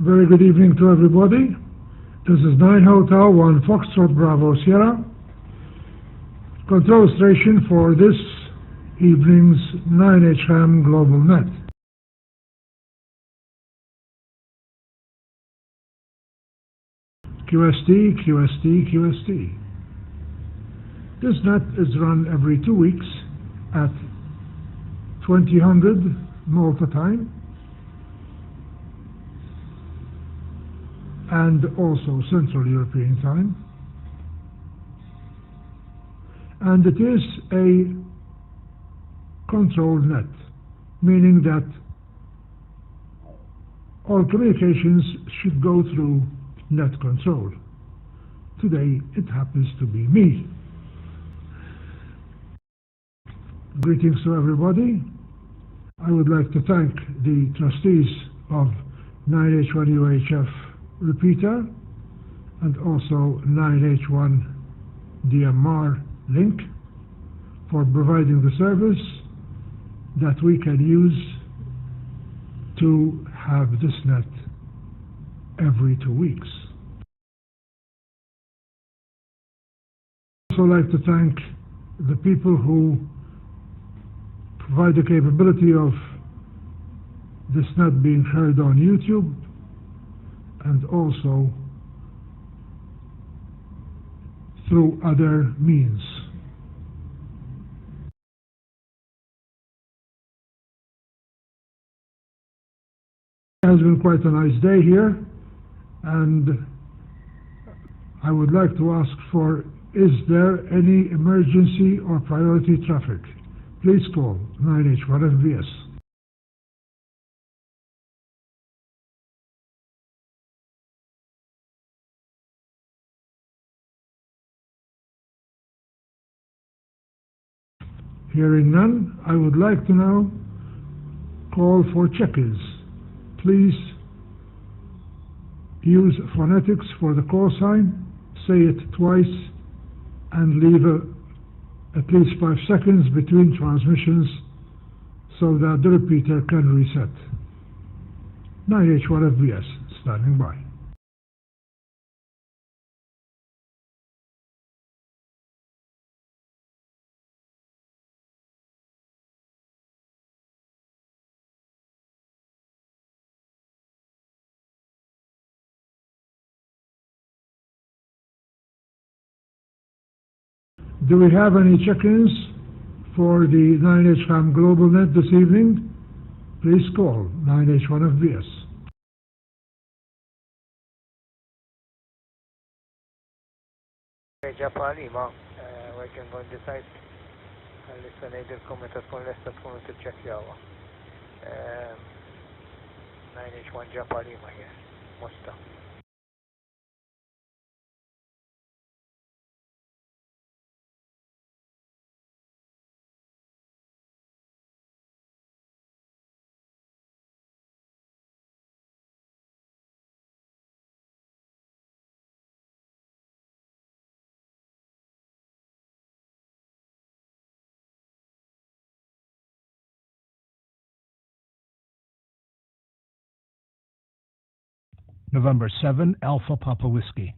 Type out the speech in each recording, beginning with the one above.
Very good evening to everybody. This is 9 Hotel 1 Foxtrot Bravo Sierra, control station for this evening's 9 HAM GlobalNet. QST, QST, QST. This net is run every 2 weeks at 2000 Malta time and also Central European time. And it is a controlled net, meaning that all communications should go through net control. Today it happens to be me. Greetings to everybody. I would like to thank the trustees of 9H1UHF repeater and also 9H1 DMR link for providing the service that we can use to have this net every 2 weeks. I'd also like to thank the people who provide the capability of this net being heard on YouTube and also through other means. It has been quite a nice day here, and I would like to ask for, is there any emergency or priority traffic? Please call 9H1FBS. Hearing none, I would like to now call for check-ins. Please use phonetics for the call sign, say it twice, and leave at least 5 seconds between transmissions so that the repeater can reset. 9H1FBS, standing by. Do we have any check-ins for the 9HAM GlobalNet this evening? Please call 9H1FBS. Ġapalima, working on the site, lista nejdilkom meta tkun lesta tkunu t-ċekjawa. 9H1 Ġapalima here, Mosta. November 7, Alpha Papa Whiskey.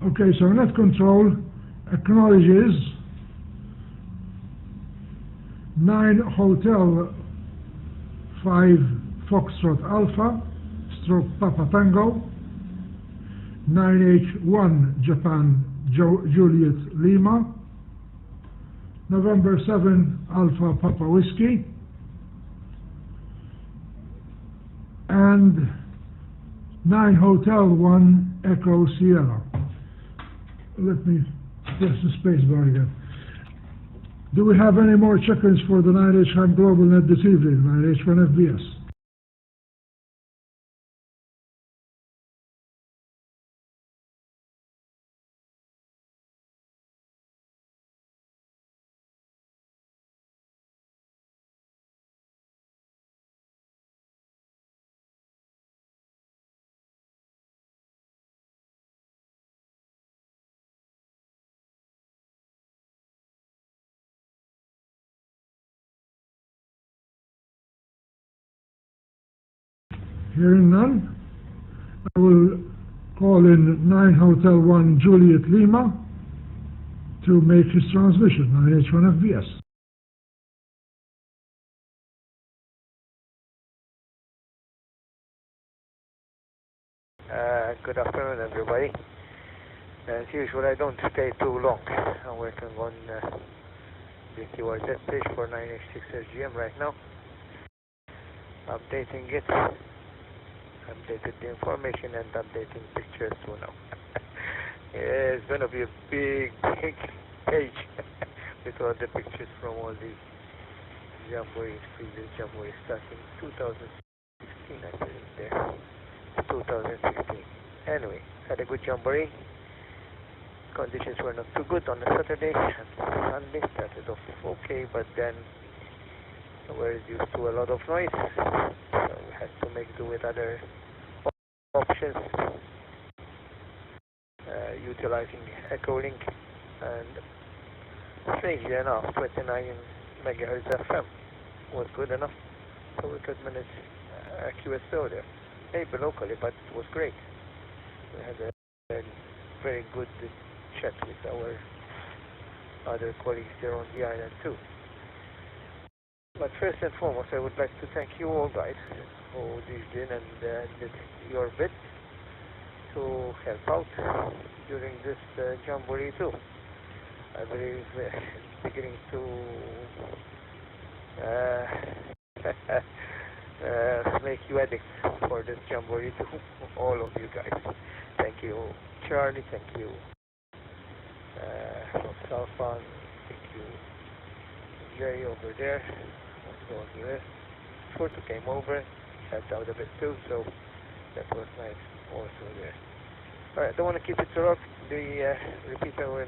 Okay, so net control acknowledges 9 Hotel 5 Foxtrot Alpha stroke Papa Tango 9H1 Japan Juliet Lima, November 7 Alpha Papa Whiskey, and 9 Hotel 1 Echo Sierra. Let me press the space bar again. Do we have any more check-ins for the 9H HAM GlobalNet this evening, 9H1 FBS? Hearing none, I will call in 9 Hotel 1 Juliet Lima to make his transmission, 9H1 FBS. Good afternoon, everybody. As usual, I don't stay too long. I'm working on the QRZ page for 9H6 SGM right now. Updating it. Updated the information and updating pictures too now. Yeah, it's going to be a big page with all the pictures from all the jamborees, previous jamborees starting 2016, I believe there. 2016. Anyway, had a good jamboree. Conditions were not too good on the Saturday and Sunday. Started off okay, but then we were used to a lot of noise, so we had to make do with other options, utilizing echo link, and strangely enough, 29 megahertz FM was good enough, so we could manage QSO there. Maybe locally, but it was great. We had a very good chat with our other colleagues there on the island too. But first and foremost, I would like to thank you all guys who did in and did your bit to help out during this jamboree too. I believe it's beginning to make you addicts for this jamboree too, all of you guys. Thank you, Charlie, thank you, Salfan, thank you, Jerry over there, also on the list. Furtu came over, helped out a bit too, so that was nice also there. Alright, I don't want to keep it too long. The repeater will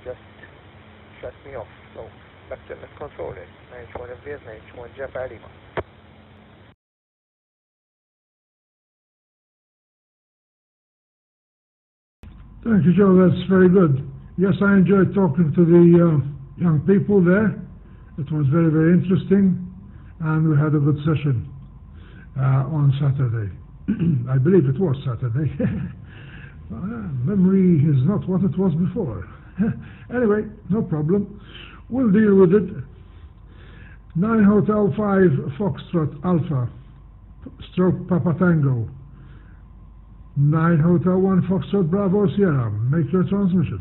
just shut me off, so back to the controller, 9H1 FBS, 9H1 Japa Lima. Thank you, Joe. That's very good. Yes, I enjoyed talking to the young people there. It was very, very interesting, and we had a good session on Saturday. I believe it was Saturday. Memory is not what it was before. Anyway, no problem. We'll deal with it. 9 Hotel 5 Foxtrot Alpha stroke Papa Tango. 9 Hotel 1 Foxtrot Bravo Sierra. Make your transmission.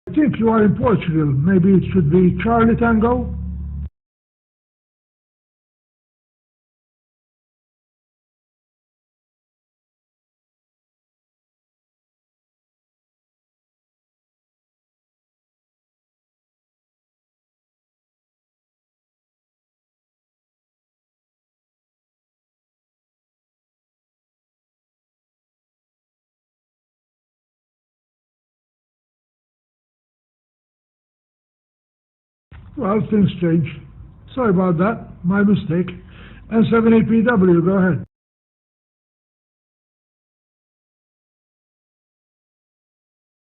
I think you are in Portugal. Maybe it should be Charlie Tango? Well, things change. Sorry about that. My mistake. N78PW, go ahead.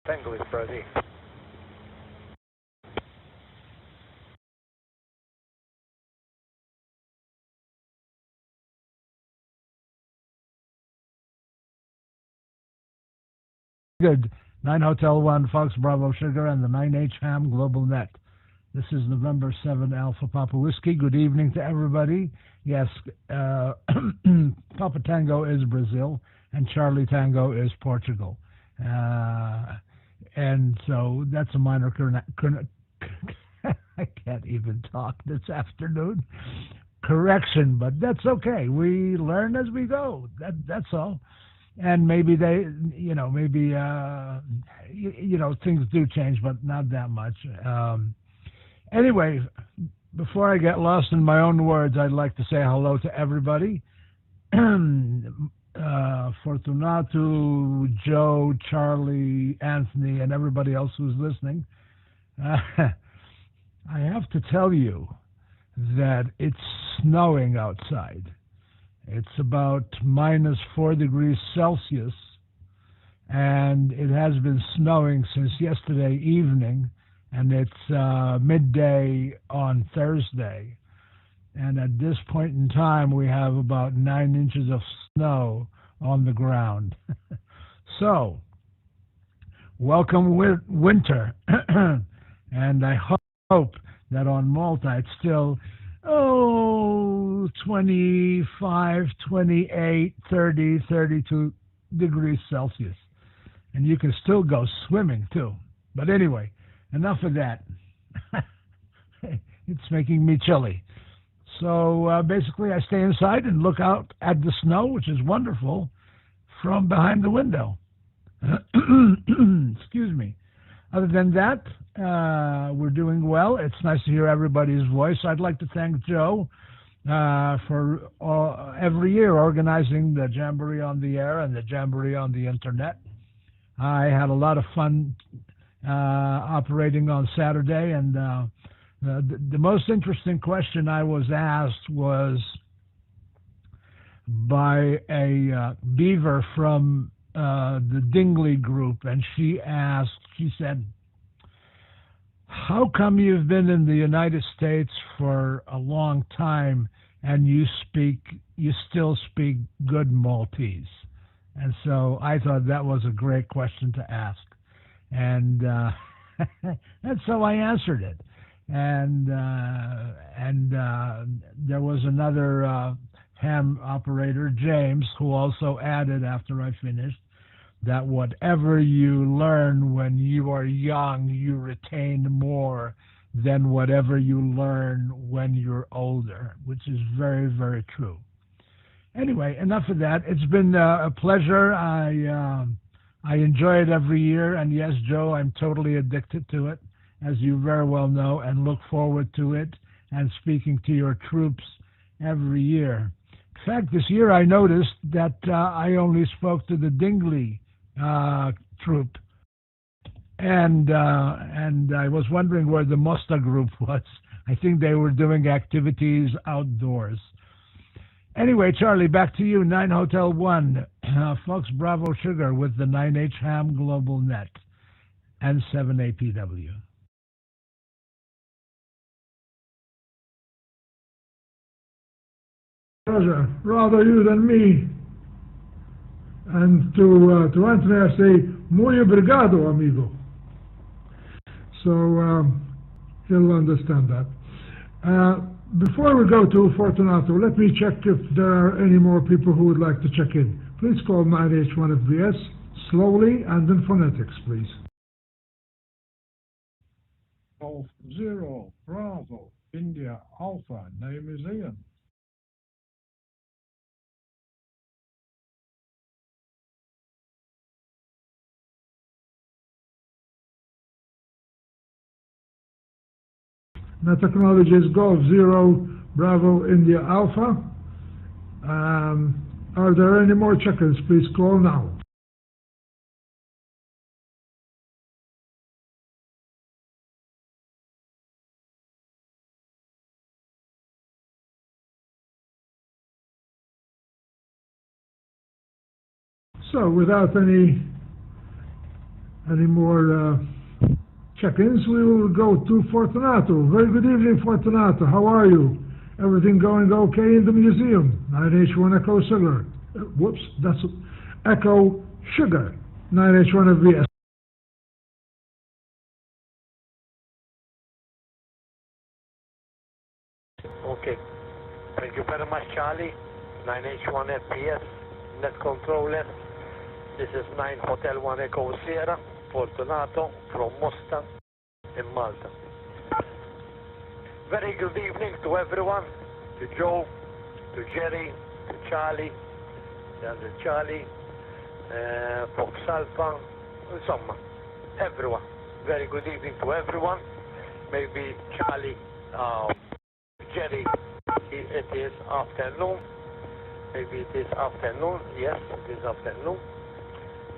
Tango is Brazil. Good. 9 Hotel 1, Fox Bravo Sugar, and the 9H HAM GlobalNet. This is November 7 Alpha Papa Whiskey. Good evening to everybody. Yes, Papa Tango is Brazil, and Charlie Tango is Portugal. And so that's a minor I can't even talk this afternoon. Correction, but that's okay. We learn as we go. That's all. And maybe things do change, but not that much. Anyway, before I get lost in my own words, I'd like to say hello to everybody. Fortunato, Joe, Charlie, Anthony, and everybody else who's listening. I have to tell you that it's snowing outside. It's about -4 degrees Celsius, and it has been snowing since yesterday evening, and it's midday on Thursday. And at this point in time, we have about 9 inches of snow on the ground. So, welcome winter. And I hope that on Malta it's still 25, 28, 30, 32 degrees Celsius. And you can still go swimming too. But anyway, enough of that. It's making me chilly. So basically I stay inside and look out at the snow, which is wonderful, from behind the window. Excuse me. Other than that, we're doing well. It's nice to hear everybody's voice. I'd like to thank Joe for every year organizing the Jamboree on the Air and the Jamboree on the Internet. I had a lot of fun operating on Saturday, and the most interesting question I was asked was by a beaver from the Dingley group, and she said, how come you've been in the United States for a long time and you still speak good Maltese? And so I thought that was a great question to ask. And and so I answered it. And there was another ham operator, James, who also added after I finished that whatever you learn when you are young, you retain more than whatever you learn when you're older, which is very, very true. Anyway, enough of that. It's been a pleasure. I enjoy it every year, and yes, Joe, I'm totally addicted to it, as you very well know, and look forward to it and speaking to your troops every year. In fact, this year I noticed that I only spoke to the Dingley troop, and I was wondering where the Mosta group was. I think they were doing activities outdoors. Anyway, Charlie, back to you. 9 Hotel 1, Fox Bravo Sugar with the 9H HAM GlobalNet and 7APW. Pleasure. Rather you than me. And to Anthony, I say, muy obrigado, amigo. So he'll understand that. Before we go to Fortunato, let me check if there are any more people who would like to check in. Please call 9H1FBS slowly and in phonetics, please. Golf Zero, Bravo, India Alpha, name is Ian. Net technology is Golf Zero, Bravo, India Alpha. Are there any more check-ins? Please call now. So without any more check-ins, we will go to Fortunato. Very good evening, Fortunato. How are you? Everything going okay in the museum? 9H1 Echo Sugar. Whoops, that's Echo Sugar. 9H1 FBS. Okay. Thank you very much, Charlie. 9H1 FPS, net controller. This is 9 Hotel 1 Echo Sierra, Fortunato from Mostar in Malta. Very good evening to everyone, to Joe, to Jerry, to Charlie, the other Charlie, Fox Alpha, insomma, everyone. Very good evening to everyone. Maybe Charlie, Jerry, it is afternoon. Maybe it is afternoon. Yes, it is afternoon.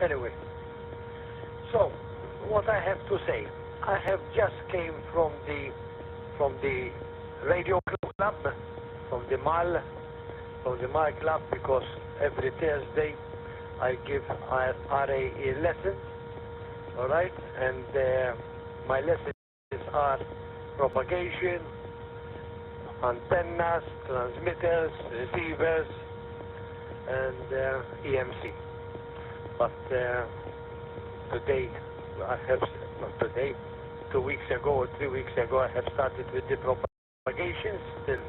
Anyway, so what I have to say, I have just came from the radio club, from the Mal club, because every Thursday I give RAE lessons, all right, and my lessons are propagation, antennas, transmitters, receivers, and EMC. But today, not today, 2 weeks ago or 3 weeks ago, I have started with the propagation, still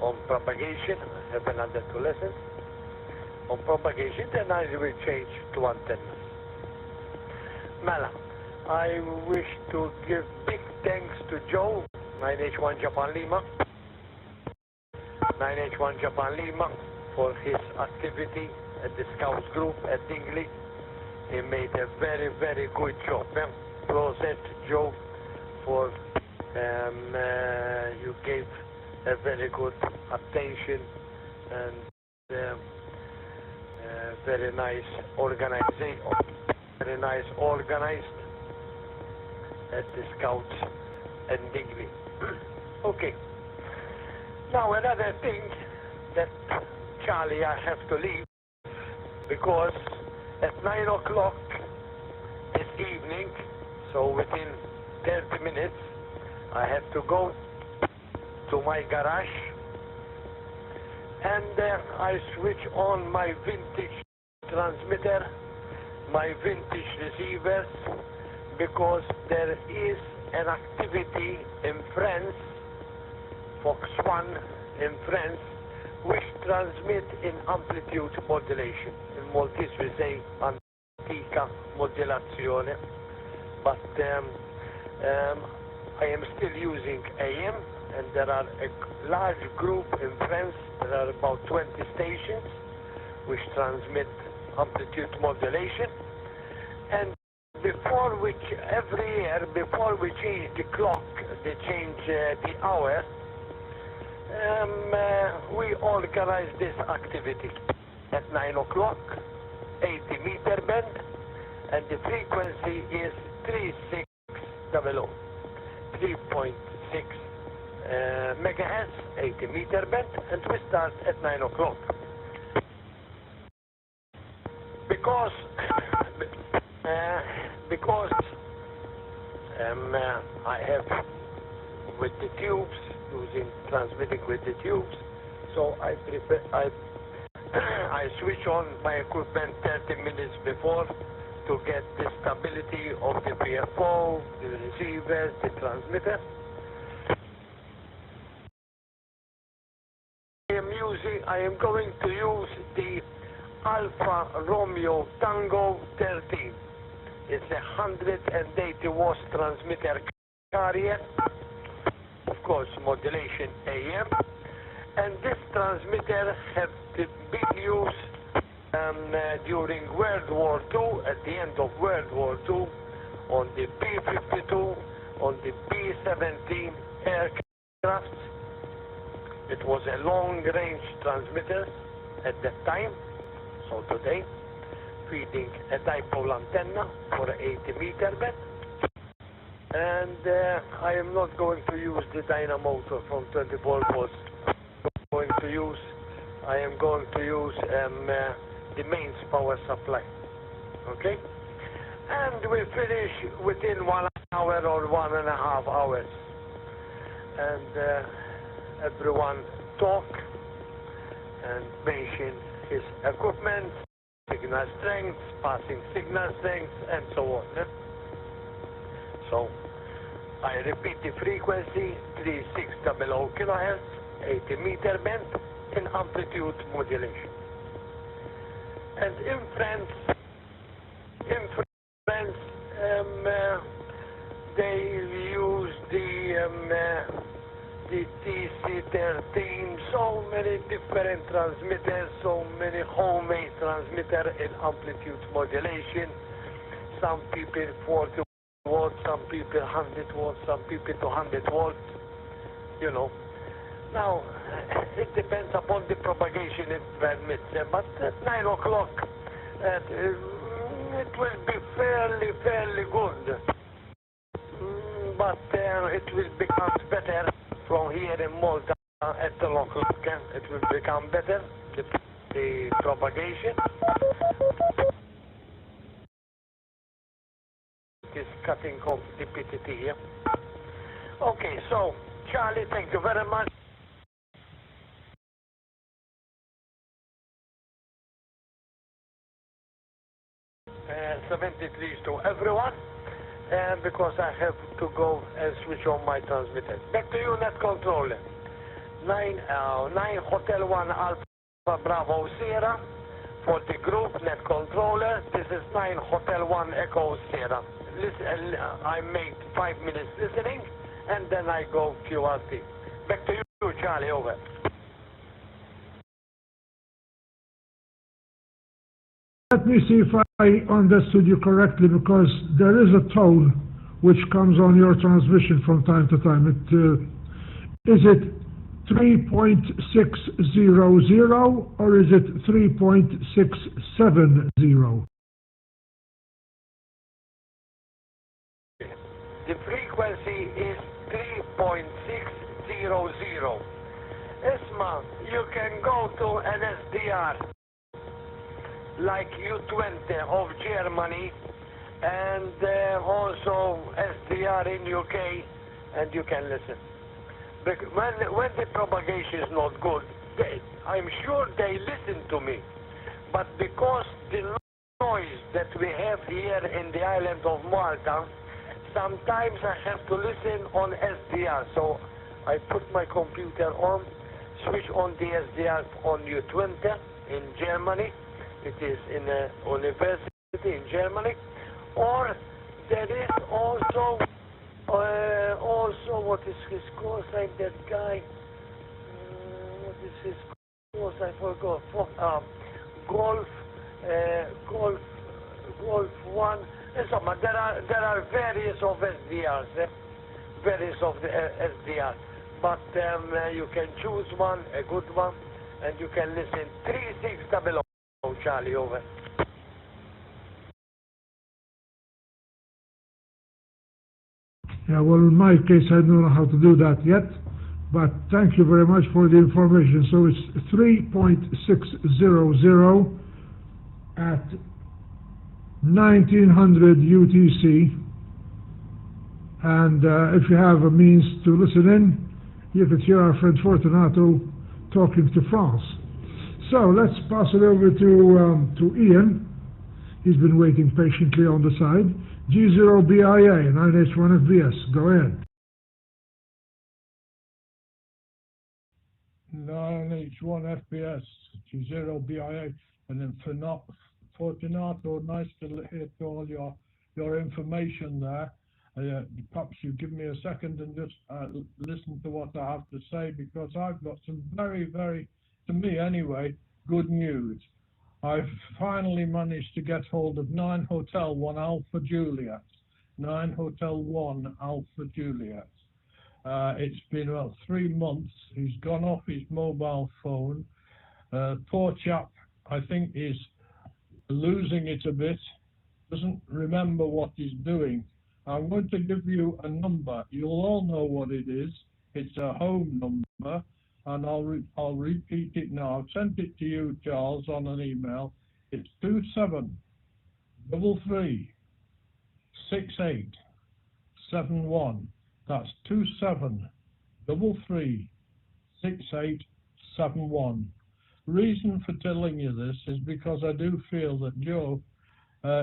on propagation. I have another 2 lessons on propagation, then I will change to antennas. Mela, I wish to give big thanks to Joe, 9H1 Japan Lima, 9H1 Japan Lima, for his activity at the Scouts group at Dingley. He made a very, very good job. Proset, Joe, for you gave a very good attention and very nice organization, very nice organized at the Scouts at Dingley. Okay. Now another thing that, Charlie, I have to leave because at 9 o'clock this evening, so within 30 minutes, I have to go to my garage and I switch on my vintage transmitter, my vintage receivers, because there is an activity in France, Fox 1 in France, which transmit in amplitude modulation. In Maltese we say antica modulazione, but I am still using AM, and there are a large group in France. There are about 20 stations which transmit amplitude modulation, and before which every year, before we change the clock, they change the hour, we organize this activity at 9 o'clock, 80 meter band, and the frequency is 3600, 3.6 megahertz, 80 meter band, and we start at 9 o'clock. Because I have with the tubes, transmitting with the tubes, so I switch on my equipment 30 minutes before to get the stability of the PFO, the receivers, the transmitter. I am going to use the Alpha Romeo Tango 13. It's a 180 watts transmitter area, of course modulation AM, and this transmitter had been used during World War II, at the end of World War II, on the B-52, on the B-17 aircraft. It was a long-range transmitter at that time, so today, feeding a dipole antenna for an 80-meter band. And I am not going to use the dynamotor from 24 volts. I am going to use the mains power supply. Okay? And we finish within 1 hour or 1.5 hours. And everyone talk and mention his equipment, signal strength, passing signal strength, and so on. So I repeat the frequency, 3600 kilohertz, 80-meter band in amplitude modulation. And in France, they use the TC13, so many different transmitters, so many homemade transmitters in amplitude modulation. Some people 40 watts, some people 100 watts, some people 200 watts, you know. Now, it depends upon the propagation it permits, but at 9 o'clock, it will be fairly good. But it will become better from here in Malta at 10 o'clock. It will become better, the propagation. It is cutting off the PTT here. Okay, so Charlie, thank you very much. 73 to everyone, and because I have to go and switch on my transmitter. Back to you, net controller. 9 Hotel 1 Alpha Bravo Sierra for the group net controller. This is 9 Hotel 1 Echo Sierra. Listen, I make 5 minutes listening, and then I go QRT. Back to you, Charlie, over. Let me see if I understood you correctly, because there is a tone which comes on your transmission from time to time. Is it 3.600 or is it 3.670? The frequency is 3.600. Isma, you can go to an SDR like U20 of Germany, and also SDR in UK, and you can listen. But when the propagation is not good, I'm sure they listen to me, but because the noise that we have here in the island of Malta, sometimes I have to listen on SDR, so I put my computer on, switch on the SDR on U20 in Germany. It is in a university in Germany, or there is also what is his course like that guy? What is his course? I forgot. Golf 1. And so there are various of SDRs, various of the SDR, but you can choose one, a good one, and you can listen 3600. Charlie, over. Yeah, well, in my case, I don't know how to do that yet, but thank you very much for the information. So it's 3.600 at 1900 UTC, and if you have a means to listen in, you can hear our friend Fortunato talking to France. So let's pass it over to Ian. He's been waiting patiently on the side. G0BIA, 9H1FBS. Go ahead. 9H1FBS, G0BIA, and then Fortunato, nice to hear all your information there. perhaps you give me a second and just listen to what I have to say, because I've got some very, very, to me anyway, good news. I've finally managed to get hold of 9 Hotel 1 Alpha Juliet. 9 Hotel 1 Alpha Juliet. It's been about 3 months. He's gone off his mobile phone. Poor chap, I think, is losing it a bit. Doesn't remember what he's doing. I'm going to give you a number. You'll all know what it is. It's a home number, and I'll repeat it now. I've sent it to you, Charles, on an email. It's 27336871. That's 27336871. Reason for telling you this is because I do feel that Joe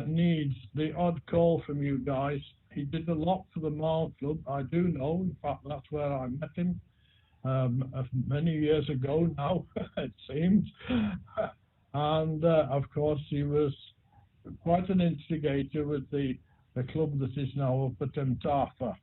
needs the odd call from you guys. He did a lot for the Mile Club, I do know. In fact, that's where I met him many years ago now, it seems. And of course, he was quite an instigator with the club that is now up at Mtafa.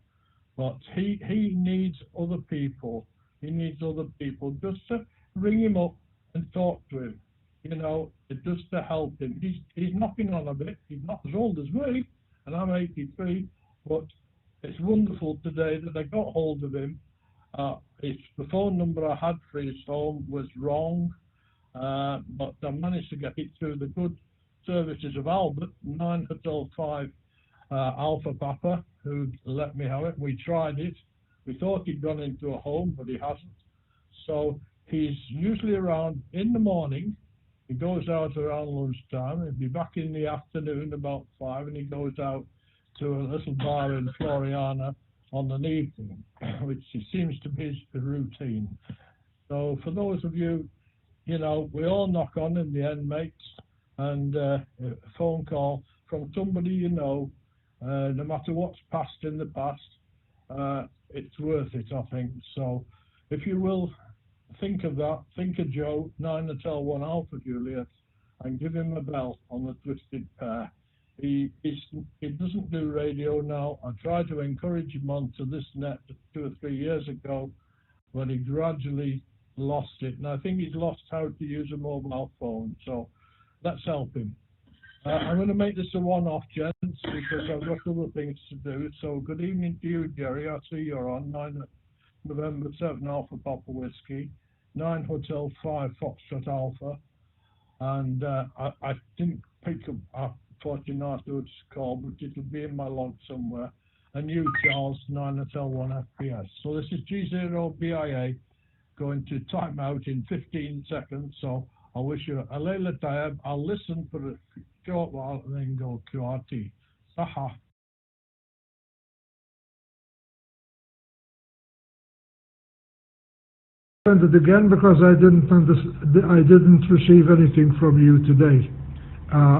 But he needs other people. He needs other people just to ring him up and talk to him. You know, just to help him. He's knocking on a bit. He's not as old as me, and I'm 83. But it's wonderful today that I got hold of him. The phone number I had for his home was wrong, but I managed to get it through the good services of Albert, 9 Hotel 5 Alpha Papa, who let me have it. We tried it. We thought he'd gone into a home, but he hasn't. So he's usually around in the morning. He goes out around lunchtime. He'll be back in the afternoon about 5, and he goes out to a little bar in Floriana on an evening, which seems to be his routine. So for those of you, you know, we all knock on in the end, mates, and a phone call from somebody you know, no matter what's passed in the past, it's worth it, I think. So if you will, think of that. Think of Joe, 9 Hotel 1 Alpha Juliet, and give him a bell on the Twisted Pair. He doesn't do radio now. I tried to encourage him onto this net 2 or 3 years ago, but he gradually lost it. And I think he's lost how to use a mobile phone. So let's help him. I'm going to make this a one-off, gents, because I've got other things to do. So good evening to you, Jerry. I see you're on 9 November 7 Alpha Papa Whiskey, 9 Hotel 5 Foxtrot Alpha. And I didn't pick up, unfortunately, afterwards call, but it'll be in my log somewhere. And you, Charles, 9 Hotel 1 FPS. So this is G0BIA going to time out in 15 seconds. So I wish you a Layla Tayeb. I'll listen for a short while and then go QRT. Saha. Send it again because I didn't receive anything from you today,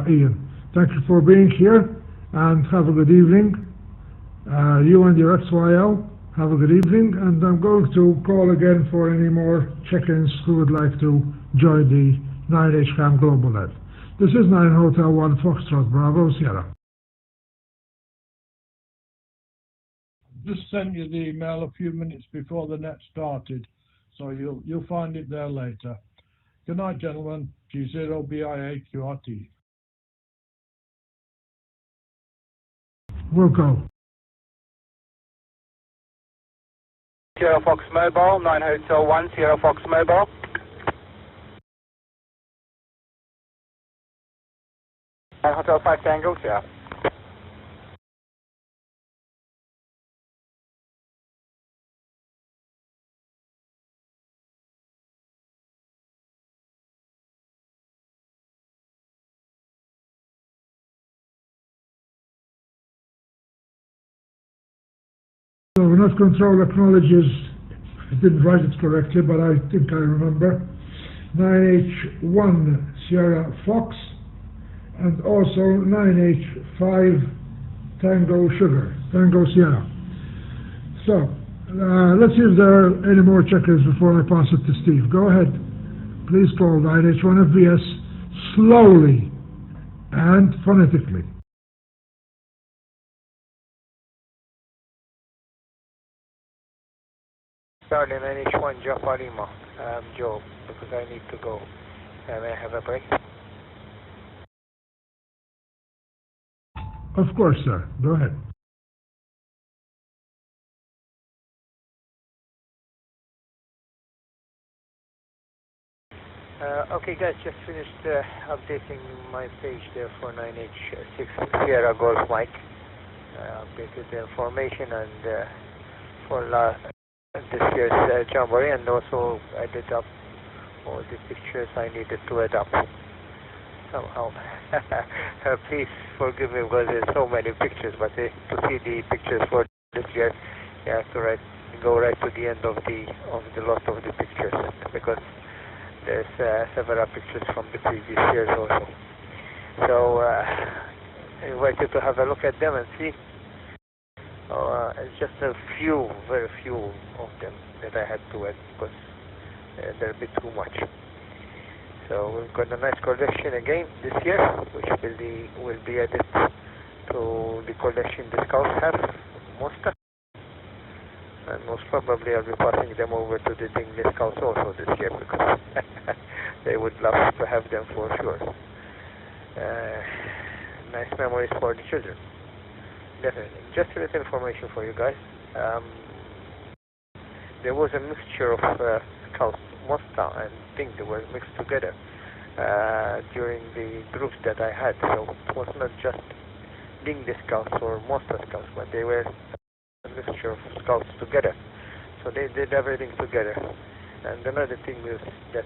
Ian. Thank you for being here, and have a good evening. You and your XYL, have a good evening, and I'm going to call again for any more check-ins who would like to join the 9H HAM GlobalNet. This is 9 Hotel 1 Foxtrot Bravo Sierra. Just sent you the email a few minutes before the net started, so you'll find it there later. Good night, gentlemen. G0BIA QRT. We'll go. Sierra Fox Mobile, 9 Hotel 1, Sierra Fox Mobile. Hotel 5 Tango, Sierra. So not control acknowledges, I didn't write it correctly, but I think I remember, 9H1 Sierra Fox, and also 9H5 Tango Sugar, Tango Sierra. So, let's see if there are any more checkers before I pass it to Steve. Go ahead. Please call 9H1 FBS slowly and phonetically. Charlie 9H1 Jafarima, Joe, because I need to go. May I have a break? Of course, sir. Go ahead. Okay guys, just finished updating my page there for 9H6 Sierra Golf Mike. Updated the information and for this year's Jamboree, and also added up all the pictures I needed to add up somehow. Please forgive me because there's so many pictures, but to see the pictures for this year, you have to go right to the end of the lot of the pictures, because there's several pictures from the previous years also. So I invite you to have a look at them and see. It's just a few, very few of them that I had to add because they're a bit too much. So we've got a nice collection again this year, which will be added to the collection the Scouts have, Monster. And most probably I'll be passing them over to the Dingley Scouts also this year, because they would love to have them for sure. Nice memories for the children. Definitely. Just a little information for you guys. There was a mixture of Scouts, Monster and Ding. They were mixed together during the groups that I had. So it was not just Ding the Scouts or Monster Scouts, but they were a mixture of Scouts together. So they did everything together. And another thing is that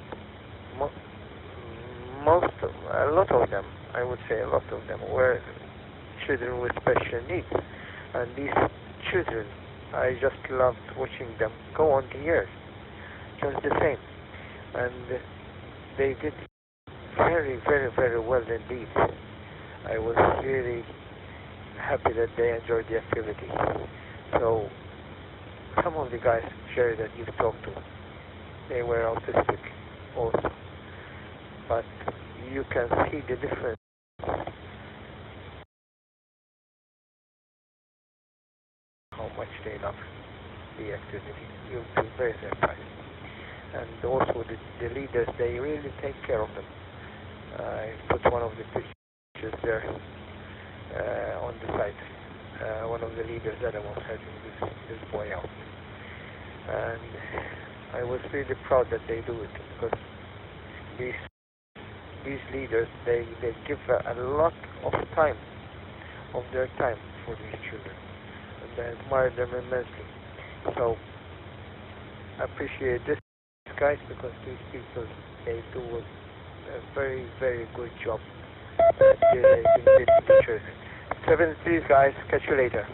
a lot of them, I would say a lot of them, were children with special needs. And these children, I just loved watching them go on the air, just the same. And they did very, very, very well indeed. I was really happy that they enjoyed the activity. So some of the guys, Sherry, that you've talked to, they were autistic also. But you can see the difference. How much they love the activity. You'll be very surprised. And also the leaders, they really take care of them. I put one of the pictures there on the site. One of the leaders that I was helping this boy out. And I was really proud that they do it, because these leaders, they give a lot of time, of their time for these children. And I admire them immensely. So I appreciate this, guys, because these people, they do a very, very good job at the pictures. 73 guys, catch you later.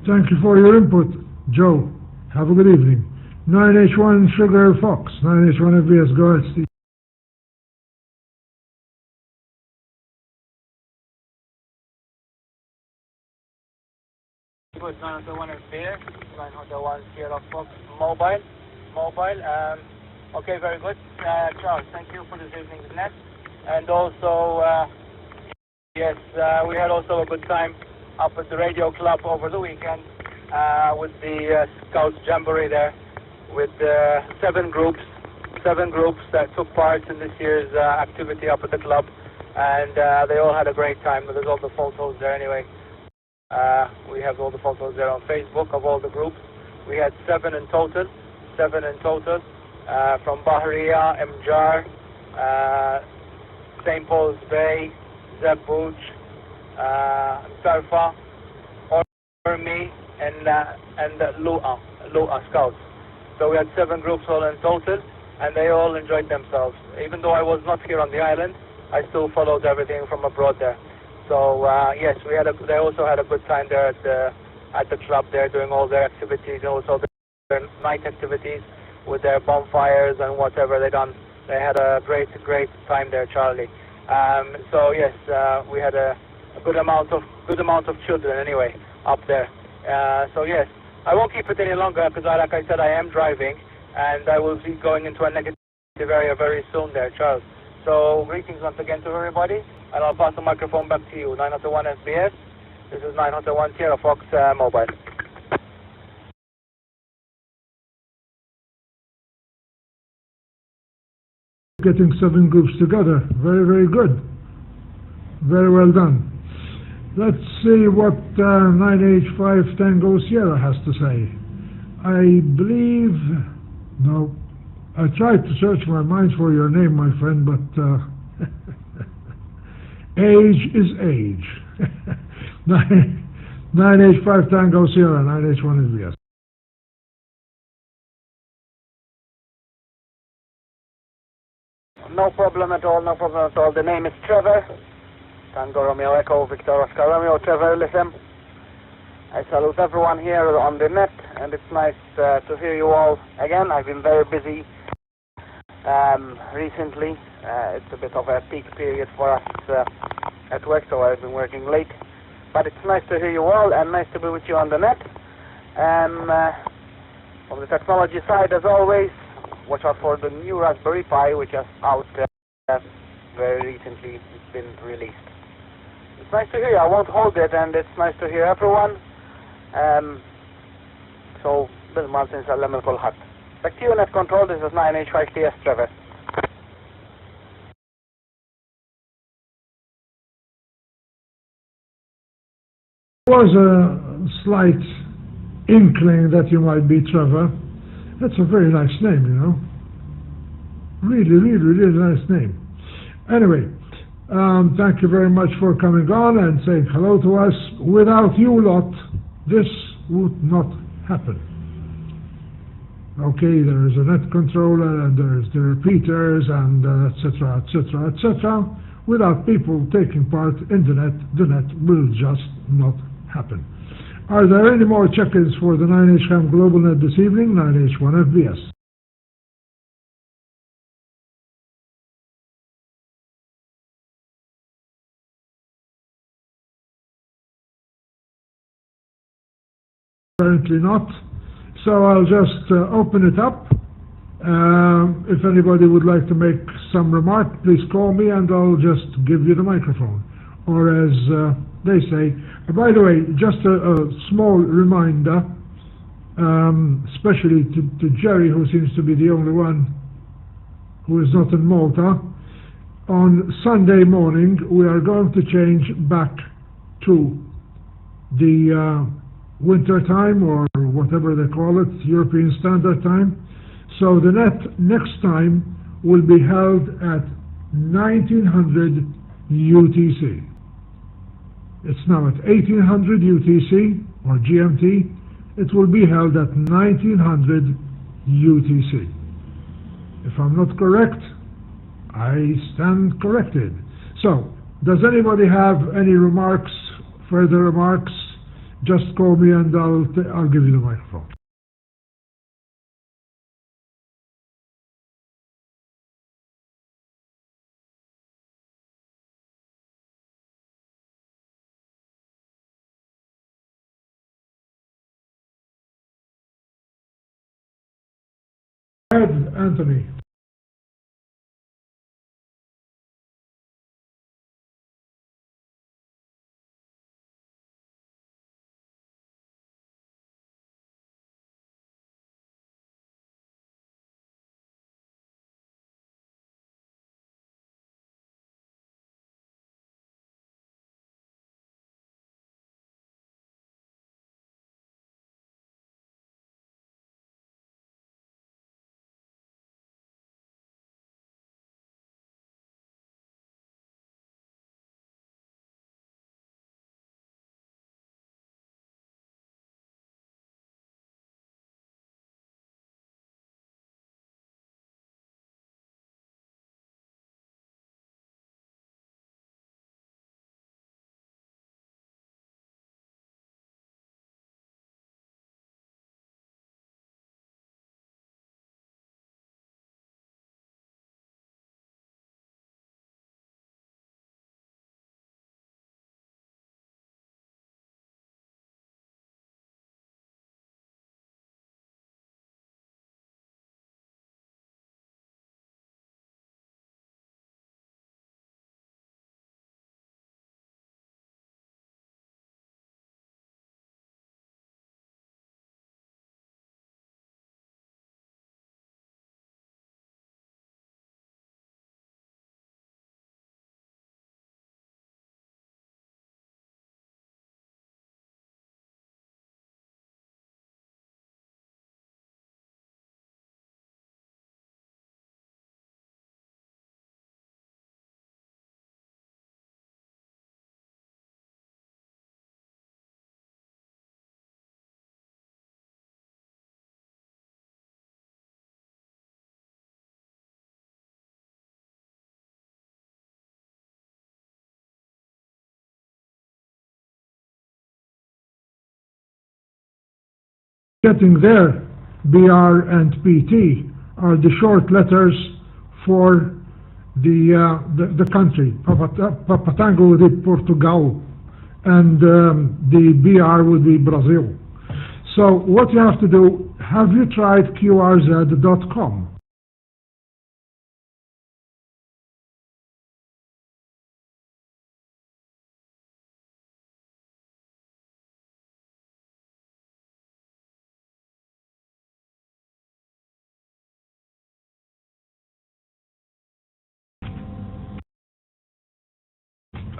Thank you for your input, Joe. Have a good evening. 9H1 Sugar Fox, 9H1 FBS, go ahead, Steve. Good, 901 FBS, 901 Sierra Fox Mobile. Okay, very good. Charles, thank you for this evening's net. And also, yes, we had also a good time up at the radio club over the weekend with the Scouts Jamboree there, with 7 groups that took part in this year's activity up at the club, and they all had a great time. There's all the photos there anyway. We have all the photos there on Facebook of all the groups. We had 7 in total, from Bahria, Mjar, St. Paul's Bay, Zebuj, Sarfa, Ormi, and Lua Scouts. So we had 7 groups all in total, and they all enjoyed themselves. Even though I was not here on the island, I still followed everything from abroad there. So yes, they also had a good time there at the club there, doing all their activities, and also their night activities with their bonfires and whatever they done. They had a great time there, Charlie. So yes, we had a good amount of children anyway up there. So yes, I won't keep it any longer because, like I said, I am driving and I will be going into a negative area very soon there, Charles. So greetings once again to everybody, and I'll pass the microphone back to you. 901 SBS, This is 9 Hotel 1 Sierra Fox mobile. Getting 7 groups together. Very, very good. Very well done. Let's see what 9H5 Tango Sierra has to say. I believe... No. I tried to search my mind for your name, my friend, but age is age. 9H5 Tango Sierra, 9H1 is yes. No problem at all, no problem at all. The name is Trevor. Tango Romeo Echo Victor Oscar Romeo. Trevor, listen. I salute everyone here on the net, and it's nice to hear you all again. I've been very busy recently. It's a bit of a peak period for us at work, so I've been working late. But it's nice to hear you all, and nice to be with you on the net. From the technology side, as always, watch out for the new Raspberry Pi, which is out very recently. It's been released. It's nice to hear you. I won't hold it, and it's nice to hear everyone. So, Bill Martin's a lemon call hut. Back to you, net control. This is 9H5TS Trevor. There was a slight inkling that you might be Trevor. That's a very nice name, you know. Really, really, really nice name. Anyway, thank you very much for coming on and saying hello to us. Without you lot, this would not happen. Okay, there is a net controller and there is the repeaters and etc., etc., etc. Without people taking part in the net will just not happen. Are there any more check-ins for the 9H HAM GlobalNet this evening? 9H1 FBS. Apparently not. So I'll just open it up. If anybody would like to make some remark, please call me and I'll just give you the microphone. Or as they say, by the way, just a small reminder, especially to Jerry, who seems to be the only one who is not in Malta. On Sunday morning, we are going to change back to the winter time, or whatever they call it, European Standard Time. So the net next time will be held at 1900 UTC. It's now at 1800 UTC, or GMT. It will be held at 1900 UTC. If I'm not correct, I stand corrected. So, does anybody have any remarks, further remarks? Just call me and I'll give you the microphone. Go ahead, Anthony. getting there, BR and PT are the short letters for the country. Papatango would be Portugal, and the BR would be Brazil. So what you have to do, have you tried QRZ.com?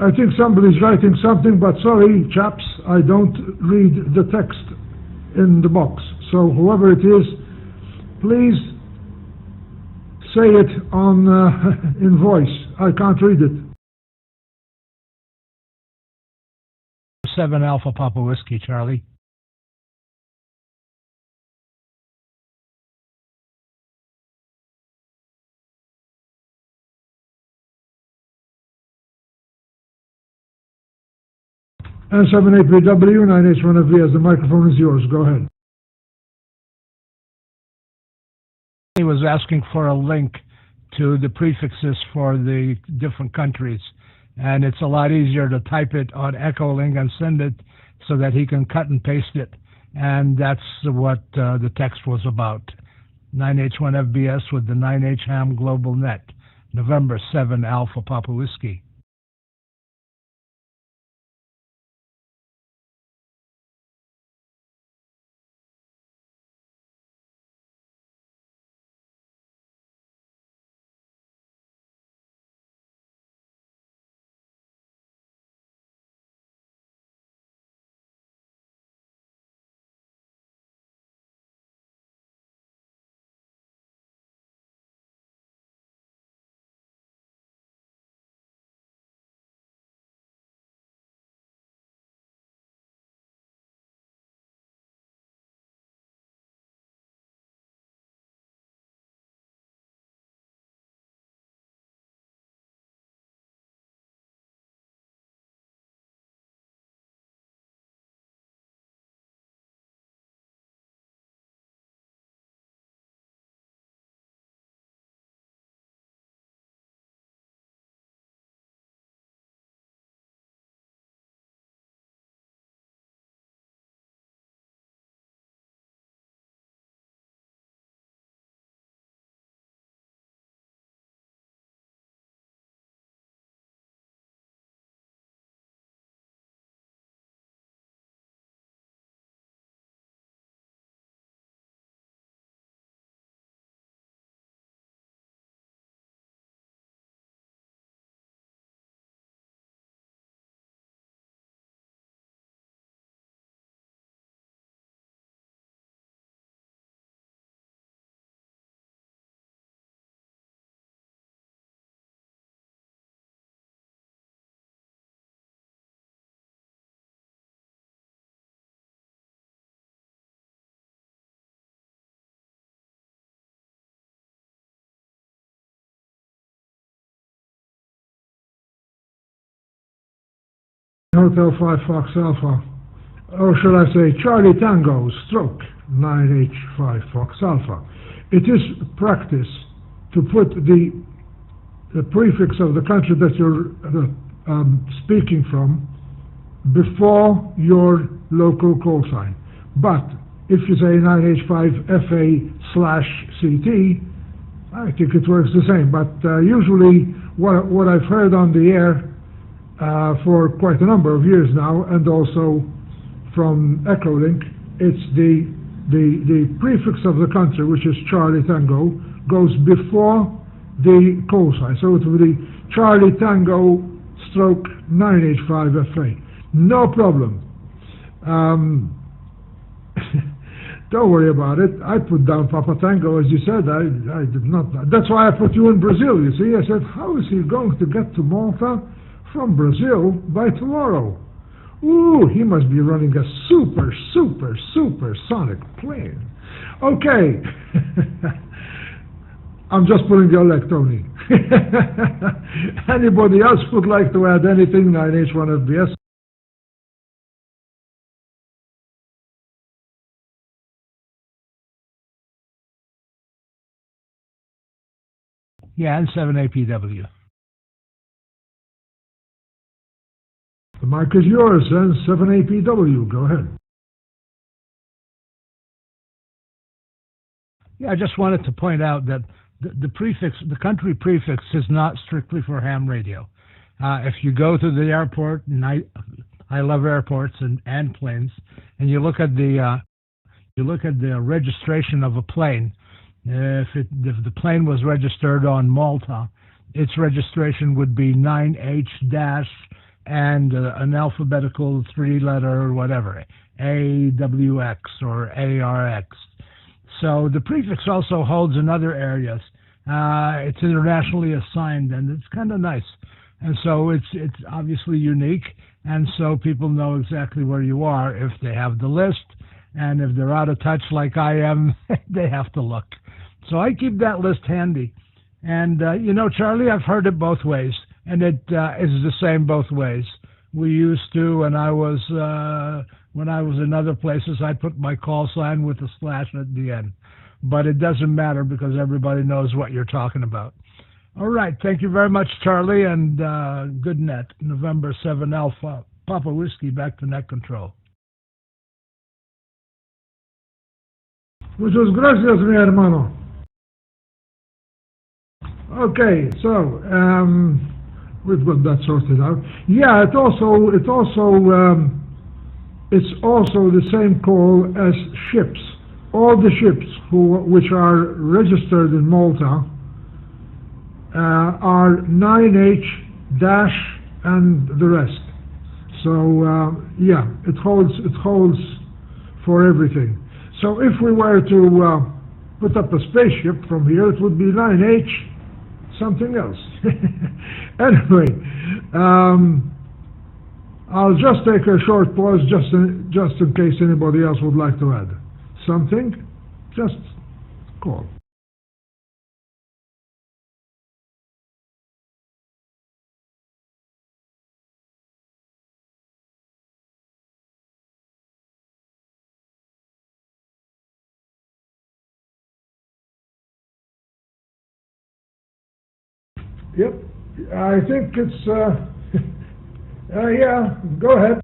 I think somebody's writing something, but sorry, chaps, I don't read the text in the box. So whoever it is, please say it on in voice. I can't read it. 7 Alpha Papa Whiskey, Charlie. N78BW, 9H1FV, as the microphone is yours. Go ahead. He was asking for a link to the prefixes for the different countries, and it's a lot easier to type it on Echolink and send it so that he can cut and paste it, and that's what the text was about. 9H1FBS with the 9H HAM GlobalNet, November 7 Alpha Papa Whiskey. Hotel 5 Fox Alpha, or should I say Charlie Tango stroke 9H5 Fox Alpha. It is practice to put the prefix of the country that you're speaking from before your local call sign. But if you say 9H5FA/CT, I think it works the same. But usually what I've heard on the air for quite a number of years now, and also from Echolink, it's the prefix of the country, which is Charlie Tango, goes before the call sign. So it will be Charlie Tango stroke 9H5FA. No problem. Don't worry about it. I put down Papa Tango, as you said. I did not. That's why I put you in Brazil, you see. I said, how is he going to get to Malta from Brazil by tomorrow? Ooh, he must be running a supersonic plane. Okay. I'm just pulling your leg, Tony. Anybody else would like to add anything? 9H1FBS. Yeah, and 7APW. The mic is yours, then. 7APW. Go ahead. Yeah, I just wanted to point out that the prefix, the country prefix, is not strictly for ham radio. If you go to the airport, and I love airports and planes, and you look at the registration of a plane. If the plane was registered on Malta, its registration would be 9H dash and an alphabetical three-letter or whatever, AWX or ARX. So the prefix also holds in other areas. It's internationally assigned, and it's kind of nice. And so it's obviously unique, and so people know exactly where you are if they have the list, and if they're out of touch like I am, they have to look. So I keep that list handy. And, Charlie, I've heard it both ways, and it is the same both ways. We used to, when I was in other places, I'd put my call sign with a slash at the end. But it doesn't matter because everybody knows what you're talking about. All right. Thank you very much, Charlie, and good net. November 7 Alpha, Papa Whiskey, back to net control. Muchas gracias, mi hermano. Okay, so we've got that sorted out. Yeah, it's also the same call as ships. All the ships which are registered in Malta are 9H dash and the rest. So yeah, it holds for everything. So if we were to put up a spaceship from here, it would be 9H something else. Anyway, I'll just take a short pause just in case anybody else would like to add something. Just call. Yep, I think it's, yeah, go ahead.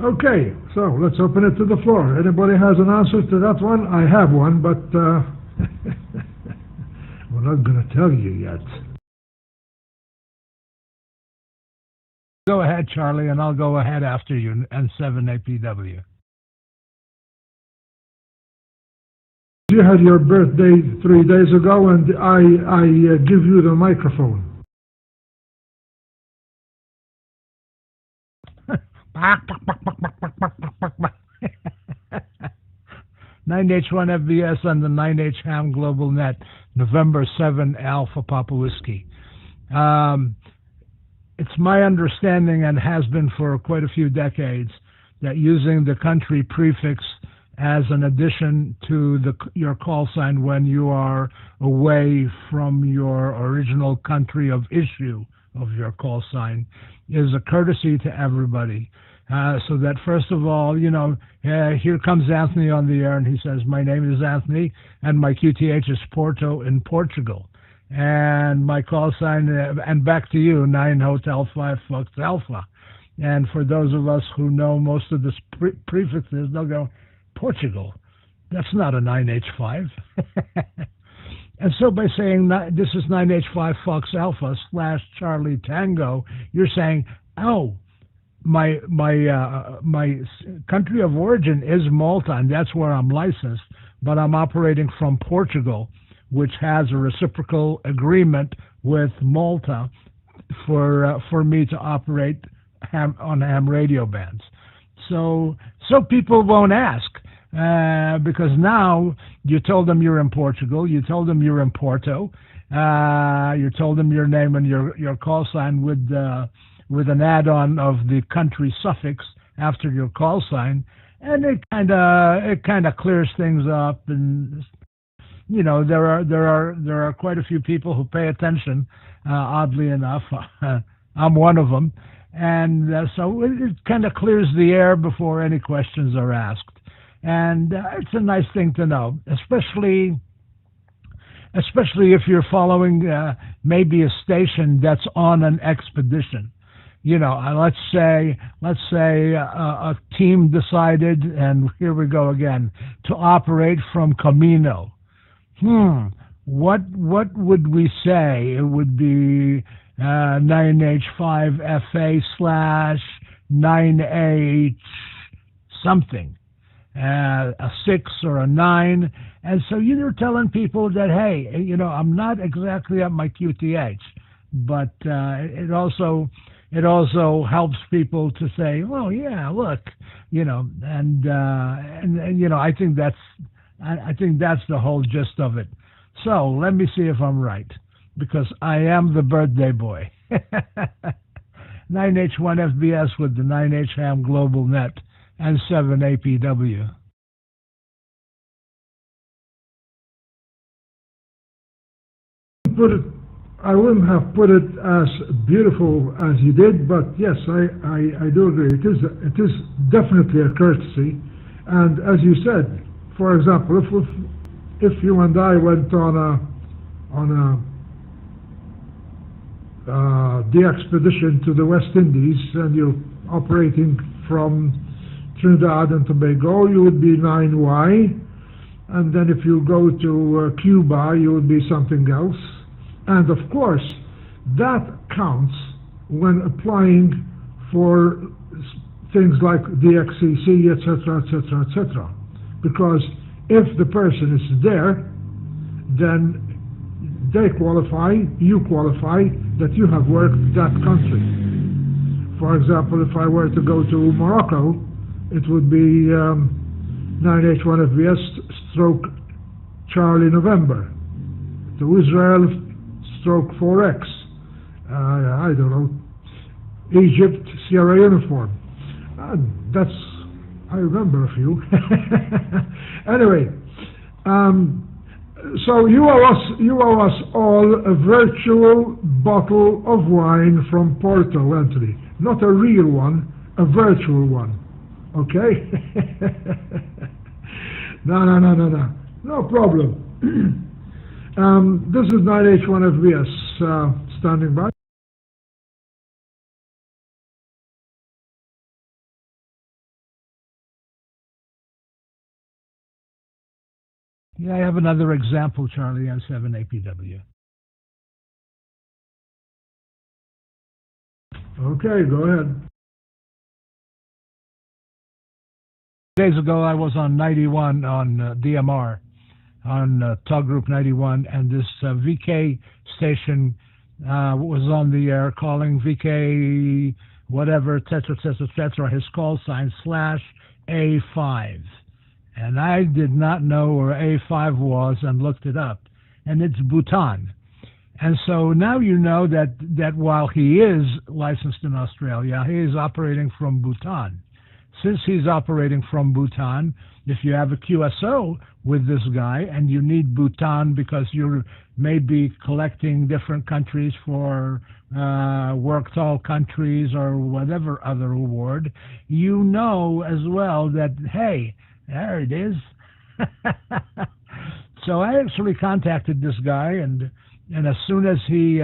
Okay, so let's open it to the floor. Anybody has an answer to that one? I have one, but we're not going to tell you yet. Go ahead, Charlie, and I'll go ahead after you, and 7APW. You had your birthday 3 days ago, and I give you the microphone. 9H1FBS on the 9H HAM GlobalNet, November 7 Alpha Papa Whiskey. It's my understanding, and has been for quite a few decades, that using the country prefix as an addition to your call sign when you are away from your original country of issue of your call sign is a courtesy to everybody. So that first of all, here comes Anthony on the air, and he says, "My name is Anthony, and my QTH is Porto in Portugal. And my call sign, and back to you, 9 Hotel 5 Fox Alpha." And for those of us who know most of the prefixes, they'll go, "Portugal? That's not a 9H5. And so by saying this is 9H5 Fox Alpha / Charlie Tango, you're saying, oh, my country of origin is Malta, and that's where I'm licensed, but I'm operating from Portugal, which has a reciprocal agreement with Malta for me to operate on ham radio bands. So people won't ask, because now you told them you're in Portugal, you told them you're in Porto, you told them your name and your call sign with an add-on of the country suffix after your call sign, and it kind of clears things up. And there are quite a few people who pay attention. Oddly enough, I'm one of them, and so it kind of clears the air before any questions are asked. And it's a nice thing to know, especially if you're following maybe a station that's on an expedition. Let's say a team decided, and here we go again, to operate from Camino. What would we say? It would be 9H5FA / 9H something, a 6 or a 9. And so you're telling people that, hey, I'm not exactly at my QTH, but it also helps people to say, well, yeah, look, and I think that's the whole gist of it. So let me see if I'm right, because I am the birthday boy. 9H1FBS with the 9H HAM GlobalNet and 7 APW. I wouldn't have put it as beautiful as you did, but yes, I do agree. It is definitely a courtesy, and as you said, for example, if you and I went on the expedition to the West Indies, and you're operating from Trinidad and Tobago, you would be 9Y, and then if you go to Cuba, you would be something else. And of course, that counts when applying for things like DXCC, etc., etc., etc. Because if the person is there, then they qualify, you qualify, that you have worked that country. For example, if I were to go to Morocco, it would be 9H1FBS / Charlie November. To Israel / 4X. I don't know. Egypt, Sierra Uniform. I remember a few. Anyway, so you owe us all a virtual bottle of wine from Porto, Anthony. Not a real one, a virtual one. Okay? No problem. This is 9H1FBS standing by. Yeah, I have another example, Charlie, on 7 APW. Okay, go ahead. Days ago, I was on 91 on DMR, on Talk Group 91, and this VK station was on the air calling VK whatever, etc., his call sign /A5. And I did not know where A5 was and looked it up. And it's Bhutan. And so now you know that while he is licensed in Australia, he is operating from Bhutan. Since he's operating from Bhutan, if you have a QSO with this guy and you need Bhutan because you may be collecting different countries for work to all countries or whatever other award, you know as well that, hey, there it is. So I actually contacted this guy, and as soon as he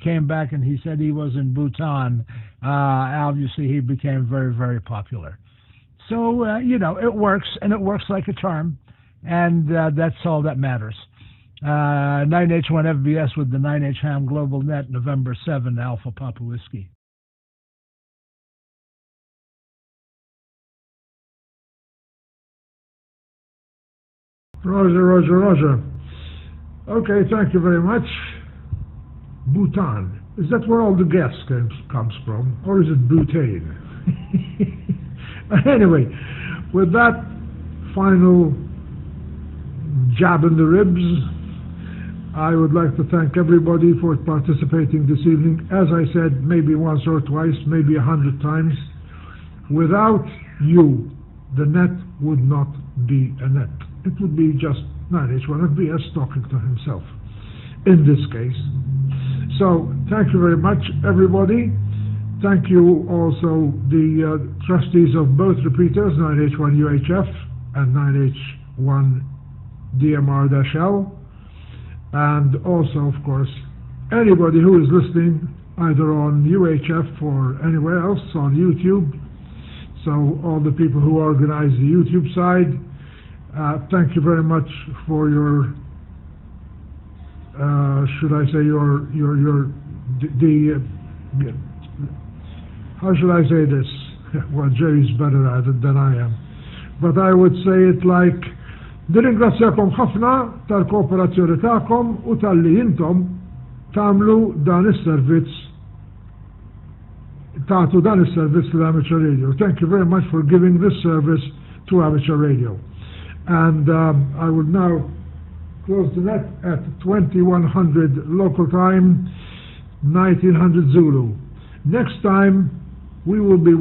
came back and he said he was in Bhutan, obviously he became very, very popular. So, it works, and it works like a charm, and that's all that matters. 9H1FBS with the 9H HAM GlobalNet, November 7, Alpha Papa Whiskey. Roger. Okay, thank you very much. Bhutan. Is that where all the gas comes from? Or is it butane? Anyway, with that final jab in the ribs, I would like to thank everybody for participating this evening. As I said, maybe once or twice, maybe 100 times. Without you, the net would not be a net. It would be just 9H1FBS talking to himself, in this case. So, thank you very much, everybody. Thank you also the trustees of both repeaters, 9H1UHF and 9H1DMR-L, and also, of course, anybody who is listening either on UHF or anywhere else on YouTube. So all the people who organize the YouTube side, thank you very much for your, should I say, how should I say this? Well, Jerry's better at it than I am. But I would say it like, nirringrazzjakom ħafna tal-kooperazzjoni tagħkom u tal-li intom tagħmlu dan is-servizz, tagħtu dan is-servizz to amateur radio. Thank you very much for giving this service to amateur radio. And I would now close the net at 2100 local time, 1900 Zulu. Next time we will be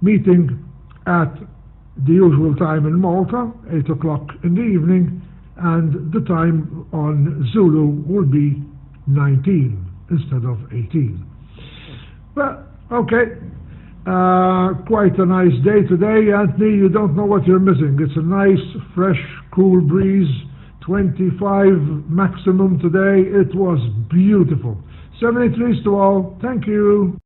meeting at the usual time in Malta, 8 o'clock in the evening, and the time on Zulu will be 19 instead of 18. Well, okay. Quite a nice day today, Anthony. You don't know what you're missing. It's a nice, fresh, cool breeze. 25 maximum today. It was beautiful. 73s to all. Thank you.